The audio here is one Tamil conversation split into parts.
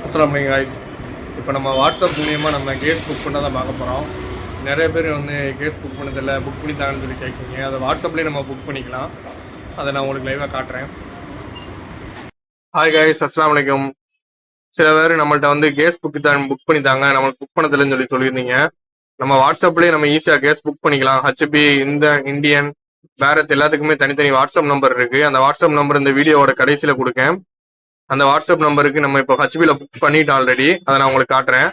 அஸ்ஸலாமு அலைக்கும் காய்ஸ். இப்போ நம்ம வாட்ஸ்அப் மூலியமாக நம்ம கேஸ் புக் பண்ண தான் பார்க்க போகிறோம். நிறைய பேர் வந்து கேஸ் புக் பண்ணதில்லை, புக் பண்ணி தாங்கன்னு சொல்லி கேட்குறீங்க. அதை வாட்ஸ்அப்லேயே நம்ம புக் பண்ணிக்கலாம். அதை நான் உங்களுக்கு லைவாக காட்டுறேன். ஹாய் காய்ஸ், அஸ்ஸலாமு அலைக்கும். சில பேர் நம்மள்ட்ட வந்து கேஸ் புக் பண்ணி தாங்க, நம்மளுக்கு புக் பண்ணதில்லைன்னு சொல்லியிருந்தீங்க. நம்ம வாட்ஸ்அப்லேயே நம்ம ஈஸியாக கேஸ் புக் பண்ணிக்கலாம். ஹெச்பி, இந்தியன், பாரத் எல்லாத்துக்குமே தனித்தனி வாட்ஸ்அப் நம்பர் இருக்குது. அந்த வாட்ஸ்அப் நம்பர் இந்த வீடியோவோட கடைசியில் கொடுக்கேன். அந்த வாட்ஸ்அப் நம்பருக்கு நம்ம இப்போ ஹெச்பியில் புக் பண்ணிட்டோம் ஆல்ரெடி. அதை நான் உங்களுக்கு காட்டுறேன்.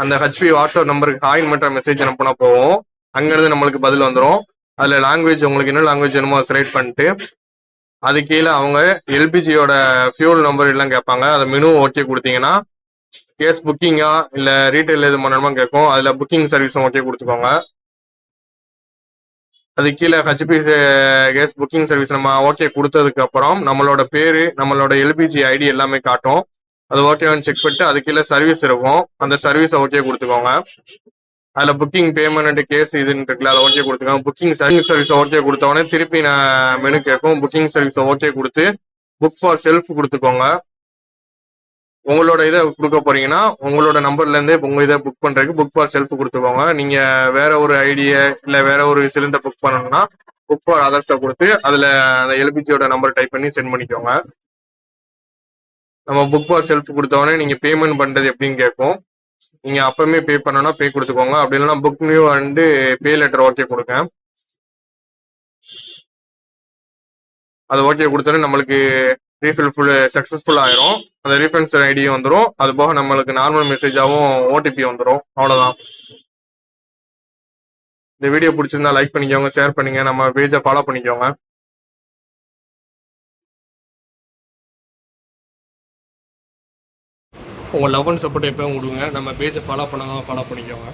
அந்த ஹெச்பி வாட்ஸ்அப் நம்பருக்கு ஹாய் மட்டும் மெசேஜ் அனுப்புனா போவோம். அங்கேருந்து நம்மளுக்கு பதில் வந்துடும். அதில் லாங்குவேஜ் உங்களுக்கு என்ன லாங்குவேஜ் வேணுமோ அதை செலக்ட் பண்ணிட்டு அது கீழே அவங்க எல்பிஜியோட ஃபியூல் நம்பர் எல்லாம் கேட்பாங்க. அதை மெனு ஓகே கொடுத்தீங்கன்னா கேஸ் புக்கிங்கா இல்லை ரீட்டைல் எது பண்ணணுமா கேட்கும். அதில் புக்கிங் சர்வீஸும் ஓகே கொடுத்துக்கோங்க. அது கீழே ஹெச்பி கேஸ் புக்கிங் சர்வீஸ் நம்ம ஓகே கொடுத்ததுக்கு அப்புறம் நம்மளோட பேரு, நம்மளோட எல்பிஜி ஐடி எல்லாமே காட்டும். அது ஓகேவான்னு செக் பண்ணிட்டு அது கீழே சர்வீஸ் இருக்கும். அந்த சர்வீஸை ஓகே கொடுத்துக்கோங்க. அதில் புக்கிங் பேமெண்ட் கேஸ் இதுன்னு இருக்குல்ல, அதை ஓகே கொடுத்துக்கோங்க. புக்கிங் சர்வீஸை ஓகே கொடுத்தவொடனே திருப்பி நான் மெனு கேட்கும். புக்கிங் சர்வீஸை ஓகே கொடுத்து புக் ஃபார் செல்ஃப் கொடுத்துக்கோங்க. உங்களோட இதை கொடுக்க போறீங்கன்னா உங்களோட நம்பர்ல இருந்தே உங்க இதை புக் பண்றதுக்கு புக் ஃபார் செல்ஃப் கொடுத்துக்கோங்க. நீங்க வேற ஒரு ஐடியை இல்ல வேற ஒரு சிலிண்டர் புக் பண்ணணும்னா புக் ஃபார் அதர்ஸை கொடுத்து அதுல அந்த எல்பிஜியோட நம்பர் டைப் பண்ணி சென்ட் பண்ணிக்கோங்க. நம்ம புக் ஃபார் செல்ஃப் கொடுத்தோடனே நீங்க பேமெண்ட் பண்றது எப்படின்னு கேட்கும். நீங்க அப்பவுமே பே பண்ணனா பே கொடுத்துக்கோங்க. அப்படி இல்லைன்னா book new and pay letter okay கொடுங்க. அது ஓகே கொடுத்தோன்னே நம்மளுக்கு ரீஃபில் சக்ஸஸ்ஃபுல் ஆயிரும். அந்த ரீஃபரன்ஸ் ஐடியும் வந்துடும். அது போக நம்மளுக்கு நார்மல் மெசேஜாகவும் ஓடிபி வந்துடும். அவ்வளோதான். இந்த வீடியோ பிடிச்சிருந்தா லைக் பண்ணிக்கோங்க, ஷேர் பண்ணுங்க, நம்ம பேஜை ஃபாலோ பண்ணிக்கோங்க. உங்கள் லவ் அண்ட் சப்போர்ட் எப்பவும் விடுங்க. நம்ம பேஜை ஃபாலோ பண்ணிக்கோங்க.